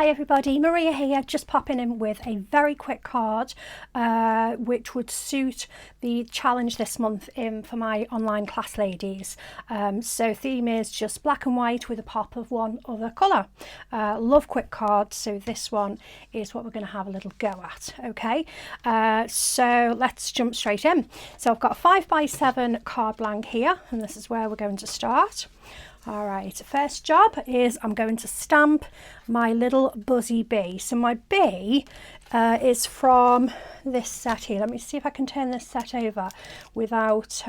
Hi everybody, Maria here, just popping in with a very quick card which would suit the challenge this month for my online class ladies. So theme is just black and white with a pop of one other colour. Love quick cards, so this one is what we're going to have a little go at. Okay, so let's jump straight in. So I've got a 5x7 card blank here, and this is where we're going to start. All right, first job is I'm going to stamp my little buzzy bee. So my bee is from this set here. Let me see if I can turn this set over without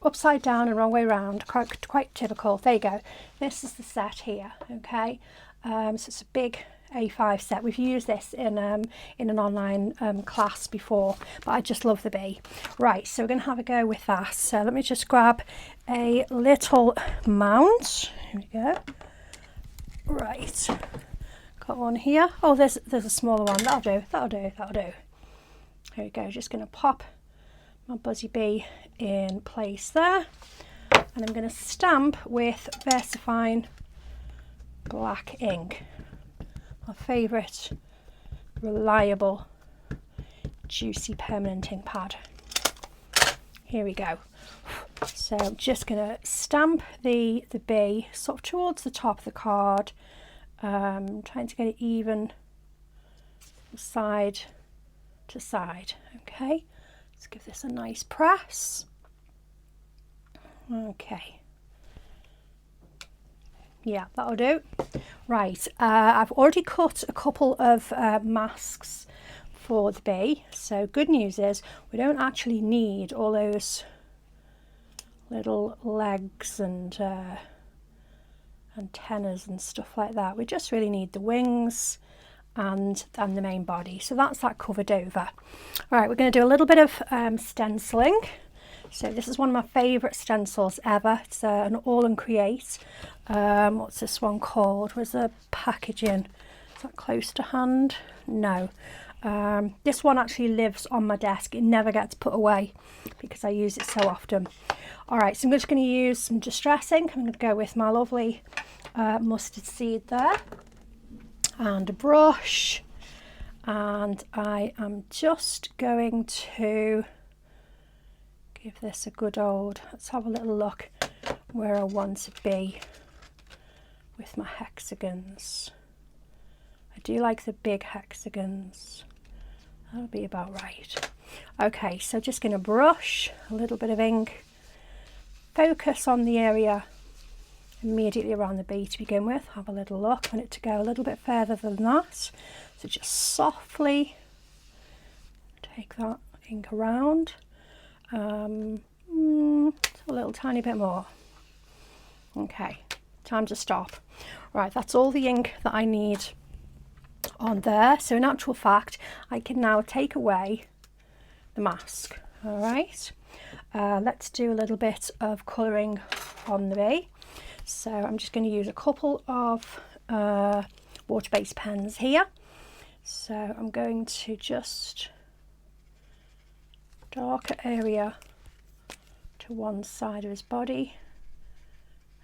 upside down and wrong way around. Quite typical. There you go. This is the set here. Okay, so it's a big A5 set. We've used this in an online class before, but I just love the bee. Right, so we're going to have a go with that. So let me just grab a little mound. Here we go. Right, got one here. Oh, there's a smaller one. That'll do. Here we go. Just going to pop my buzzy bee in place there, and I'm going to stamp with VersaFine black ink. My favourite reliable juicy permanent ink pad. Here we go. So I'm just going to stamp the bee sort of towards the top of the card, trying to get it even side to side. Okay, let's give this a nice press. Okay. Yeah, that'll do. Right, I've already cut a couple of masks for the bee. So good news is we don't actually need all those little legs and antennas and stuff like that. We just really need the wings and the main body. So that's that covered over. All right, we're going to do a little bit of stenciling. So this is one of my favourite stencils ever. It's an All and Create. What's this one called? Where's the packaging? Is that close to hand? No. This one actually lives on my desk. It never gets put away because I use it so often. All right, so I'm just going to use some distressing. I'm going to go with my lovely mustard seed there and a brush. And I am just going to give this a good old, let's have a little look where I want to be with my hexagons. I do like the big hexagons. That'll be about right. Okay, so just going to brush a little bit of ink, focus on the area immediately around the bee to begin with. Have a little look. I want it to go a little bit further than that. So just softly take that ink around. A little tiny bit more. Okay, time to stop. Right, that's all the ink that I need on there. So in actual fact, I can now take away the mask. All right, let's do a little bit of colouring on the bee. So I'm just going to use a couple of water-based pens here. So I'm going to just darker area to one side of his body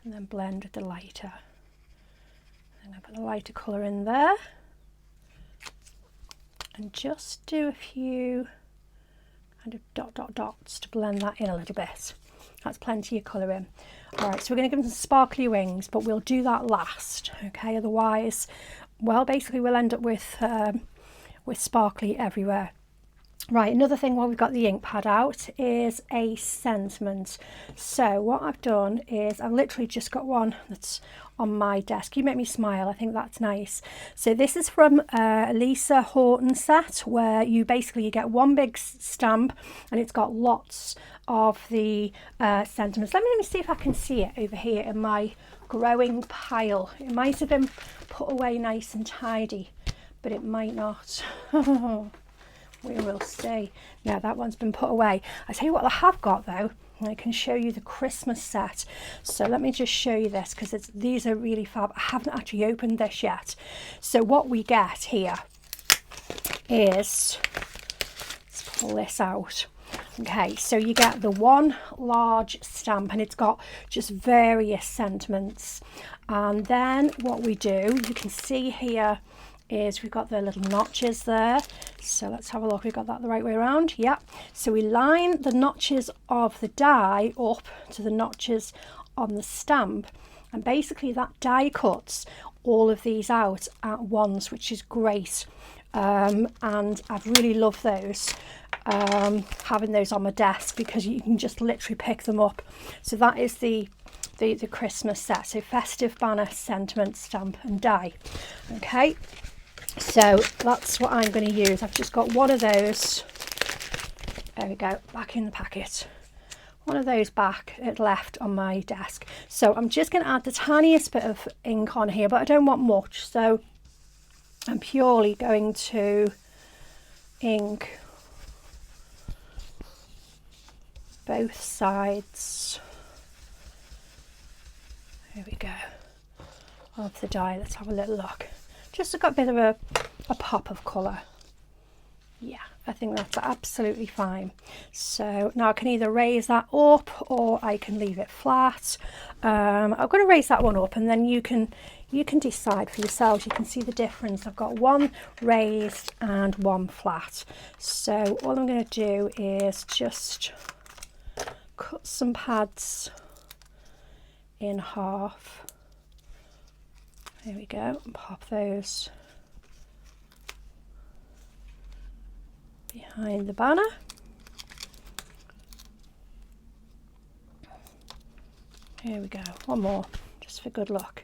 and then blend with the lighter. And I put the lighter colour in there and just do a few kind of dots to blend that in a little bit. That's plenty of colour in. All right, so we're going to give him some sparkly wings, but we'll do that last. Okay, otherwise, well, basically we'll end up with sparkly everywhere. Right, another thing while we've got the ink pad out is a sentiment. So what I've done is I've literally just got one that's on my desk. You make me smile, I think that's nice. So this is from Lisa Horton set, where you get one big stamp and it's got lots of the sentiments. Let me see if I can see it over here in my growing pile. It might have been put away nice and tidy, but it might not. We will see. Yeah, that one's been put away. I tell you what I have got though, I can show you the Christmas set. So let me just show you this because these are really fab. I haven't actually opened this yet. So what we get here is, let's pull this out. Okay, so you get the one large stamp and it's got just various sentiments. And then what we do, you can see here, is we've got the little notches there. So let's have a look. We've got that the right way around. Yep. So we line the notches of the die up to the notches on the stamp, and basically that die cuts all of these out at once, which is great. And I've really loved those, having those on my desk, because you can just literally pick them up. So that is the Christmas set. So festive banner, sentiment, stamp and die. Okay. So that's what I'm going to use. I've just got one of those. There we go, back in the packet. One of those back left on my desk. So I'm just going to add the tiniest bit of ink on here, but I don't want much. So I'm purely going to ink both sides. There we go. Of the die. Let's have a little look. Just got a bit of a pop of colour. Yeah, I think that's absolutely fine. So now I can either raise that up or I can leave it flat. I'm going to raise that one up, and then you can decide for yourselves. You can see the difference. I've got one raised and one flat. So all I'm going to do is just cut some pads in half. There we go, and pop those behind the banner. Here we go, one more, just for good luck.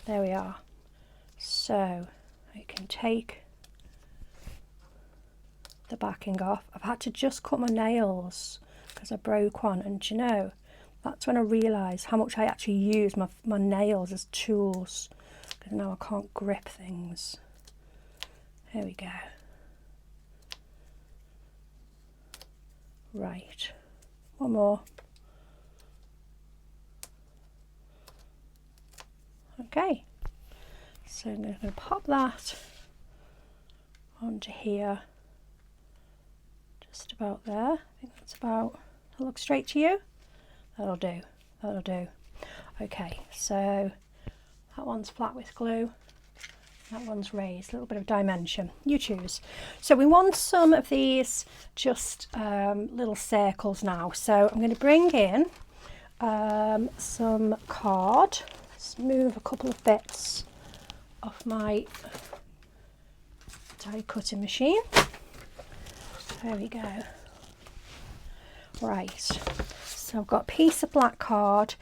There we are. So I can take the backing off. I've had to just cut my nails because I broke one, and do you know, that's when I realised how much I actually use my nails as tools, because now I can't grip things. There we go. Right, one more. Okay, so I'm going to pop that onto here, just about there. I think that's about, that'll look straight to you. That'll do, that'll do. Okay, so that one's flat with glue, that one's raised, a little bit of dimension, you choose. So we want some of these just little circles now. So I'm going to bring in some card. Let's move a couple of bits off my die cutting machine. There we go. Right, so I've got a piece of black card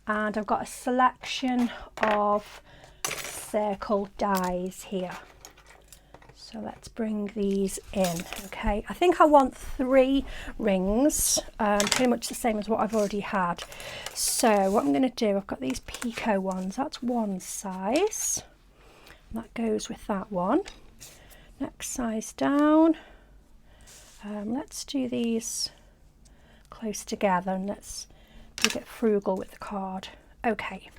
and I've got a selection of circle dies here. So let's bring these in. Okay, I think I want 3 rings, pretty much the same as what I've already had. So what I'm going to do, I've got these Pico ones, that's one size, and that goes with that one. Next size down, let's do these close together and let's be a bit frugal with the card. Okay,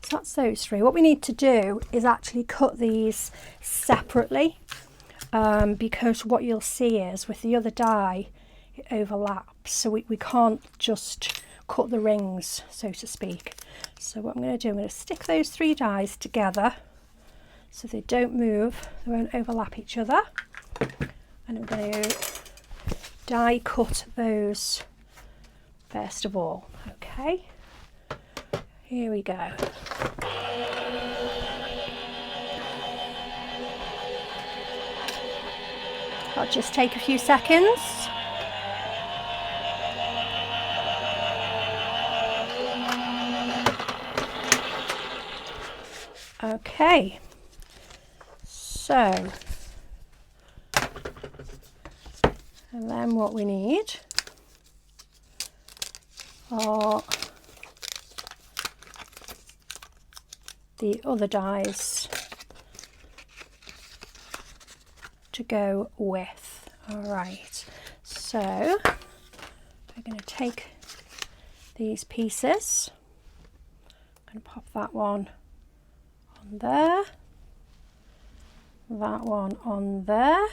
so that's those 3. What we need to do is actually cut these separately, because what you'll see is with the other die it overlaps, so we can't just cut the rings, so to speak. So what I'm going to do, I'm going to stick those 3 dies together so they don't move, they won't overlap each other, and I'm going to die cut those first of all. Okay, here we go. I'll just take a few seconds. Okay, so, and then what we need are the other dies to go with. All right, so we're going to take these pieces. I'm going to pop that one on there, that one on there,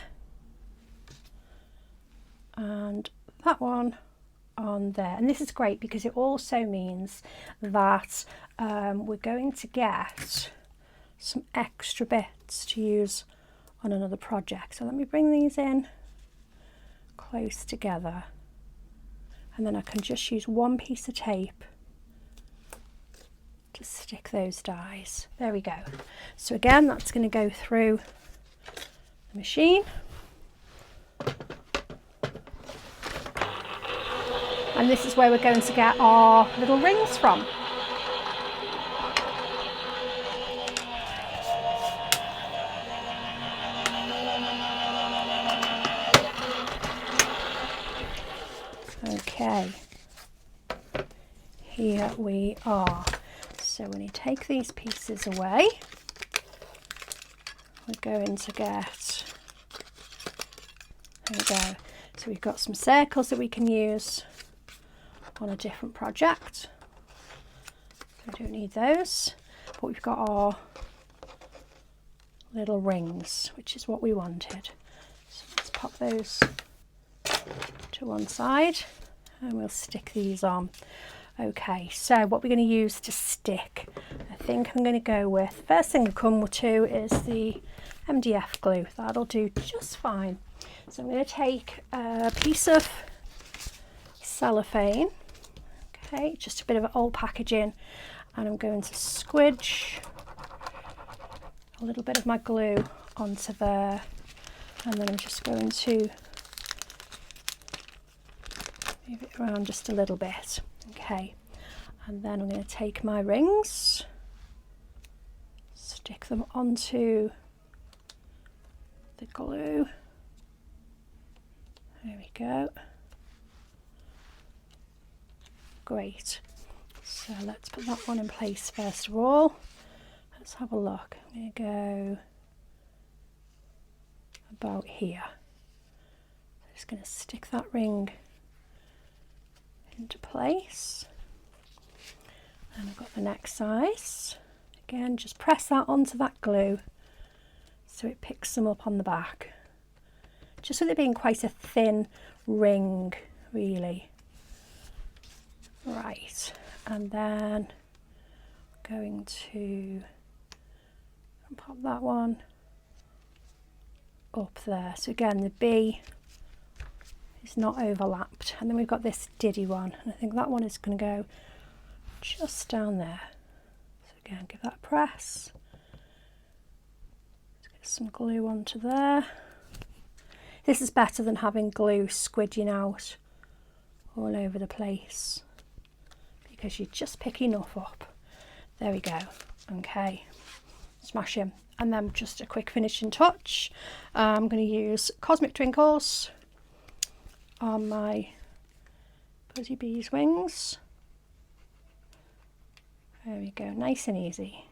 and that one on there. And this is great because it also means that we're going to get some extra bits to use on another project. So let me bring these in close together, and then I can just use one piece of tape to stick those dies. There we go. So again, that's going to go through the machine. And this is where we're going to get our little rings from. Okay, here we are. So when you take these pieces away, we're going to get, there we go. So we've got some circles that we can use on a different project. So we don't need those, but we've got our little rings, which is what we wanted. So let's pop those to one side and we'll stick these on. Okay, so what we're going to use to stick, I think I'm going to go with, first thing to come to is the MDF glue. That'll do just fine. So I'm going to take a piece of cellophane, okay, just a bit of old packaging, and I'm going to squidge a little bit of my glue onto there, and then I'm just going to move it around just a little bit. Okay, and then I'm going to take my rings, stick them onto the glue. There we go. Great. So let's put that one in place first of all. Let's have a look. I'm going to go about here. I'm just going to stick that ring into place, and I've got the next size. Again, just press that onto that glue so it picks them up on the back, just with it being quite a thin ring really. Right, and then I'm going to pop that one up there. So again, the B is not overlapped, and then we've got this diddy one, and I think that one is going to go just down there. So again, give that a press. Let's get some glue onto there. This is better than having glue squidging out all over the place, because you just pick enough up. There we go. Okay, smash him. And then just a quick finishing touch. I'm going to use Cosmic Twinkles on my Buzzy Bee's wings. There we go, nice and easy.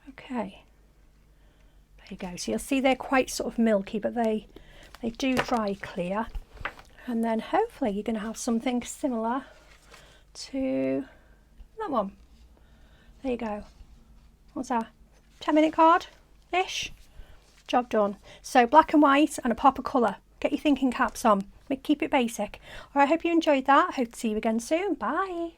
Okay, there you go. So you'll see they're quite sort of milky, but they do dry clear. And then hopefully you're going to have something similar to that one. There you go. What's that? 10-minute card-ish? Job done. So black and white and a pop of colour. Get your thinking caps on. Keep it basic. All right, I hope you enjoyed that. Hope to see you again soon. Bye.